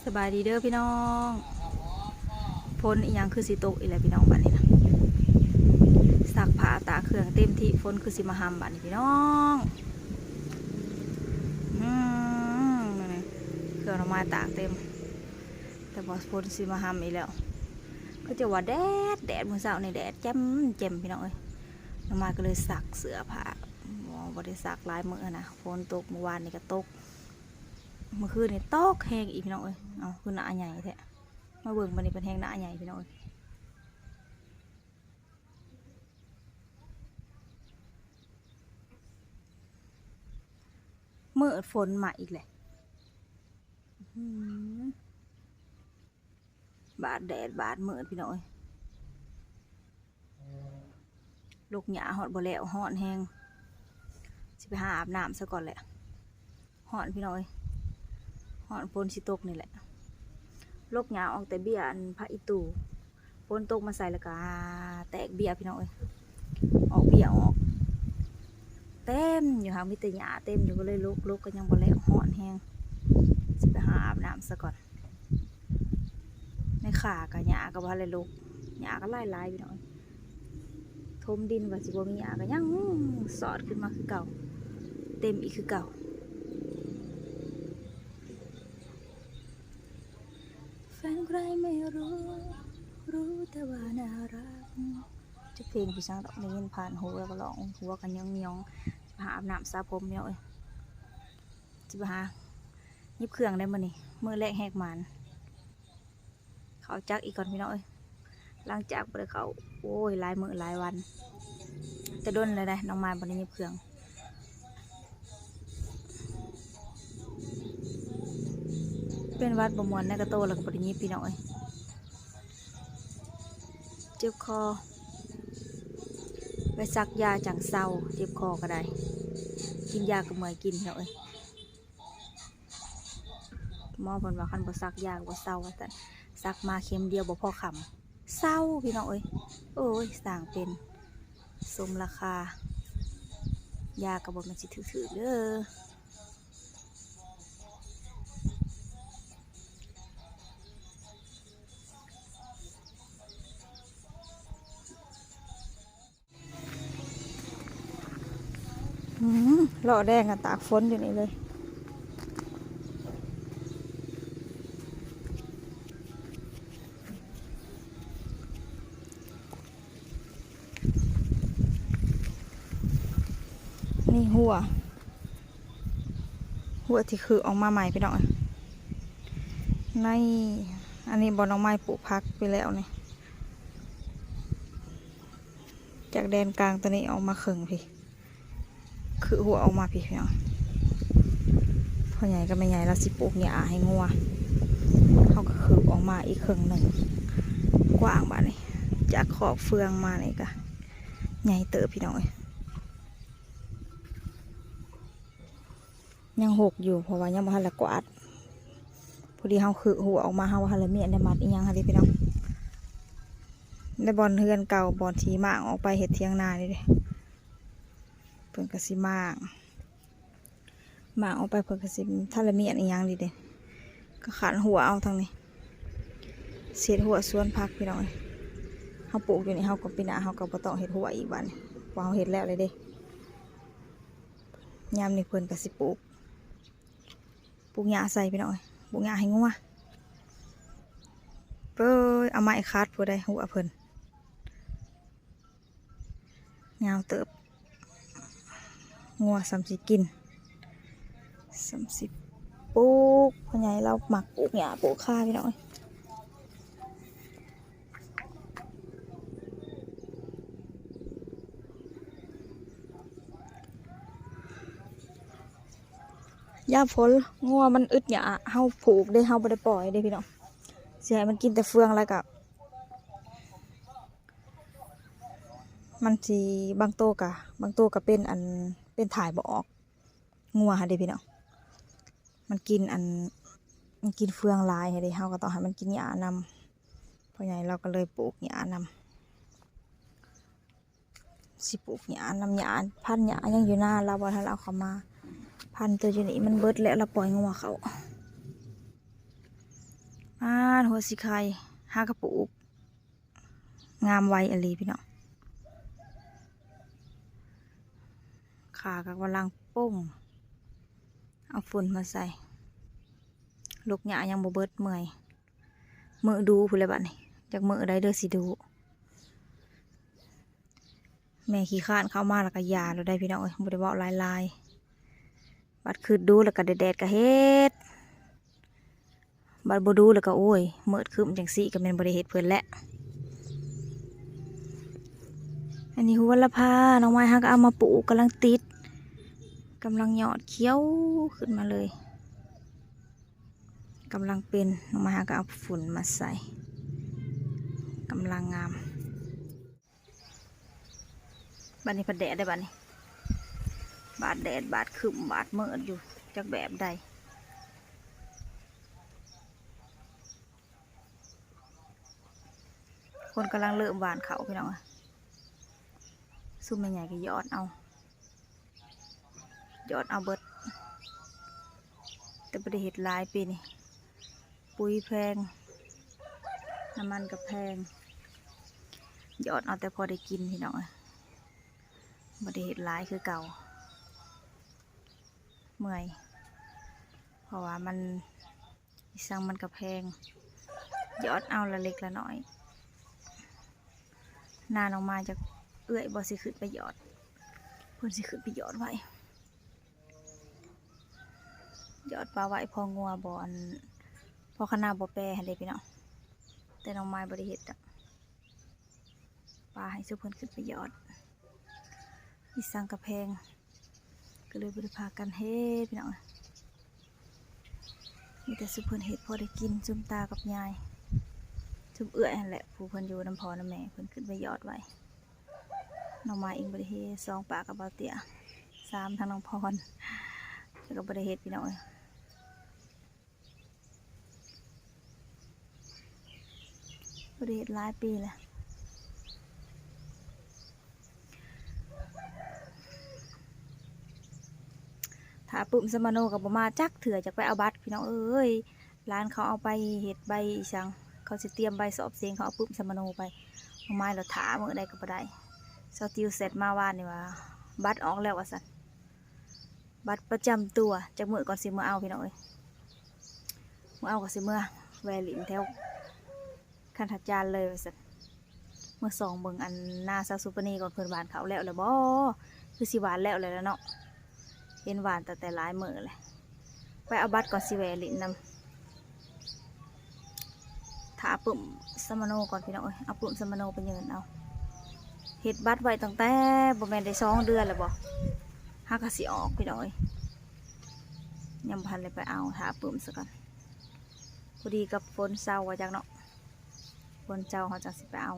สบายดีเด้อพี่น้องฝนอีหยังคือสิตกอีแหละพี่น้องบ้านนี้นะซักผ้าตากเครื่องเต็มที่ฝนคือสิมาหำบ้านนี้พี่น้องนั่นไงเครื่องออกมาตากเต็มแต่พอฝนสิมาหำอีกแล้วก็จะว่าแดดมื้อเช้านี่แดดแจ่มพี่น้องเอ้ยน้ำมาก็เลยซักเสื้อผ้าบ่ได้ซักหลายมื้อนะฝนตกเมื่อวานนี่ก็ตกเมื่อคืนนี่ตกแห้งอีกพี่น้องเอ้ยเอาคือหนาใหญ่แท้มาเบิ่งบันนี้เป็นแห้งหนาใหญ่พี่น้องเอ้ยมืดฝนมาอีกแหละบาดแดดบาดมืดพี่น้องเอ้ยลูกหญ้าหอดบ่แล้วหอนแห้งสิไปหาอาบน้ำซะก่อนแหละหอนพี่น้องเอ้ยหอนฝนสิตกนี่แหละลูกหญ้าออกแต่เบี้ยอันพระอิตูฝนตกมาใส่แล้วก็แตกเบี้ยพี่น้องเอ้ยออกเบี้ยออกเต็มอยู่ค่ะมีแต่หญ้าเต็มอยู่ก็เลยลุกก็ยังบ่แล้วหอนแห้งสิไปหาอาบน้ำซะก่อนในขากับหญ้ากับว่าอะไรลุกหญ้าก็ไล่พี่น้องทมดินว่าสิบ่มีหญ้าก็ยังสอดขึ้นมาคือเก่าเต็มอีกคือเก่าแฟนใครไม่รู้แต่ว่าน่ารักจะเพลงพี่ช่างดอกนี้ผ่านหูแล้วก็ร้องหัวกันยองหาอาบน้ำสระผมเนี่ยจิบหายิบเครื่องได้มานี่มือแรกแหกมันเขาจักอีกก่อนพี่น้องล้างจากไปเลยเขาโอ้ยหลายมือหลายวันจะด้นเลยได้น้องไม้บนนี้ยิบเครื่องเป็นวัดบวมในกระโตแล้วก็บนนี้พี่น้องเจ็บคอไปซักยาจังเศร้าเจ็บคอก็ได้กินยาก็เมื่อยกินพี่น้องหมอบอกว่าคันบ่ซักยาบ่เศร้าแต่ซักมาเข็มเดียวบ่พอคำเศร้าพี่น้องโอ้ยสั่งเป็นสมราคายาก็บ่มันสิถือเด้อหล่อแดงกันตากฝนอยู่นี่เลยนี่หัวที่คือออกมาใหม่พี่น้องในอันนี้บอลน้องไม้ปลูกพักไปแล้วนี่จากแดนกลางตัวนี้ออกมาเข่งพี่คือหัวออกมาพี่น้องพอใหญ่ก็ไม่ใหญ่แล้วสิปลูกหญ้าให้งัวเขาก็คือออกมาอีกเข่งหนึ่งกว้างบ้านี่จากขอบเฟืองมานี่ก็ใหญ่เติบพี่น้องยังหกอยู่เพราะว่ายังบ่ทันละกวาดพอดีเขาคือหัวออกมาเขาว่าทันละเมียนได้มัดอีกยังค่ะพี่น้องได้บอลเฮือนเก่าบอลทีมากออกไปเห็ดเทียงนานี่เลยเพิ่นกระซิมากออกไปเพิ่นกระซิทันละเมียนอีกยังดีเด่นก็ขันหัวเอาทางนี้เศษหัวสวนพักพี่น้องเขาปลูกอยู่นี่เขาก็ปีหน้าเขาก็บ่ต้องเห็ดหัวอีกวันพอเขาเห็ดแล้วเลยเด้ยามนี่เพิ่นกระซิปลูกหญ้าใส่พี่น้องปลูกหญ้าให้งัวเปิ้ลเอาไม้คัดผู้ใดหัวเพิ่นยาวเติบงัว30กิน30ปลูกพ่อใหญ่เราหมักปลูกหญ้าปลูกข้าพี่น้องยามฝนงัวมันอึดหญ้าเฮาผูกได้เฮาบ่ได้ปล่อยได้พี่น้องเสียมันกินแต่เฟืองแล้วกับมันสีบางตัวกะเป็นอันเป็นถ่ายบ่ออกงัวค่ะเด้พี่น้องมันกินเฟืองลายค่ะเด้เฮาก็ต้องให้มันกินหญ้านำเพราะไงเราก็เลยปลูกหญ้านำสิปลูกหญ้านำหญ้าพันหญ้ายังอยู่หน้าเราบ่ทันเอาเข้ามาพันตัวอยู่นี่มันเบิดแล้วเราปล่อยงัวเขา หัวสีไข่5 กระปุกงามไวอะไรพี่น้องขากับกำลังป้งเอาฝุ่นมาใส่ลูกหยายังบ่เบิดเมื่อยมือดูพูดเลยบัดนี้จากมือได้เด้อสิดูแม่ขี้ข้านเข้ามาแล้วก็ยาเราได้พี่น้องเอ้ยบ่ได้เว้าลายบัดคือดูแล้วก็แดดก็เฮ็ดบัดบ่ดูแล้วก็โอ้ยมืดคึมจังซี่ก็แม่นบ่ได้เฮ็ดเพิ่นแหละอันนี้หัวละพาน้องไม้ฮักเอามาปลูกกำลังติดกำลังยอดเขียวขึ้นมาเลยกำลังเป็นน้องไม้ฮักเอาฝุ่นมาใส่กำลังงามบัดนี้พัดแดดได้บัดนี้บาดแดดบาดคึมบาดมืดอยู่จากแบบใดคนกำลังเริ่มหวานเขาพี่น้องซุ่มใหญ่ๆก็ยอดเอาเบิดแต่ประเห็ดหลายปีนี่ปุ๋ยแพงน้ำมันก็แพงยอดเอาแต่พอได้กินพี่น้องประเห็ดหลายคือเก่าเมื่อยเพราะว่ามันสั่งมันก็แพงยอดเอาละเล็กละน้อยนานออกมาจะเอื้อยบ่สิขึ้นไปยอดเพื่อนสิขึ้นไปยอดไว้ยอดปลาไว้พองัวบ่อนพอขนาดบ่แปรให้เลยพี่น้องแต่น้องไม้บริเฮ็ดปลาให้ซุเพิ่นขึ้นไปยอดอีสังกระแพงก็เลยบริพากันเฮ็ดพี่น้องมีแต่ซุเพิ่นเฮ็ดพอได้กินซุมตากับยายซุมเอื้อยนั่นแหละผู้เพิ่นอยู่น้ำพอน้ำแม่เพิ่นขึ้นไปยอดไว้น้องไม้เองบริเฮ็ด2 ปลากับเบาเตี้ย3ทางน้องพรแล้วก็บริเฮ็ดพี่น้องบริเฮ็ดหลายปีแล้วถ้าปุ่มสมาโนกับบ่มาจักเถื่อจะไปเอาบัตรพี่น้องเอ้ยร้านเขาเอาไปเฮ็ดใบสังเขาจะเตรียมใบสอบเสียงเขาเอาปุ่มสมาโนไปเอาไม้เราถาเมื่อใดก็บ่ได้สติวเสร็จมาวานนี่ว่าบัตรออกแล้วว่าสั่นบัตรประจำตัวจากมือก่อนสิมือเอาพี่น้องเอ้ยมือเอาก็สิมือแวลินแถวคันทัดจานเลยว่าสั่นเมื่อ2 เบิ่งอันหน้าซาซูปนีก่อนเพิ่นหวานเขาแล้วบ่คือสิหวานแล้วเลยเนาะเห็นหวานแต่หลายมื้อเลยไปเอาบัตรก่อนสิแวลินนำถาปุ่มสมาโนก่อนพี่น้องเอ้ยเอาปุ่มสมาโนไปยืนเอาเฮ็ดบัตรไว้ตั้งแต่บ่แม่นได้2 เดือนแล้วบ่ฮักก็สิออกพี่น้องเอ้ยยังพันเลยไปเอาถาปุ่มซะก่อนพอดีกับฝนเศร้าว่าจังเนาะฝนเจ้าเขาจังสิไปเอา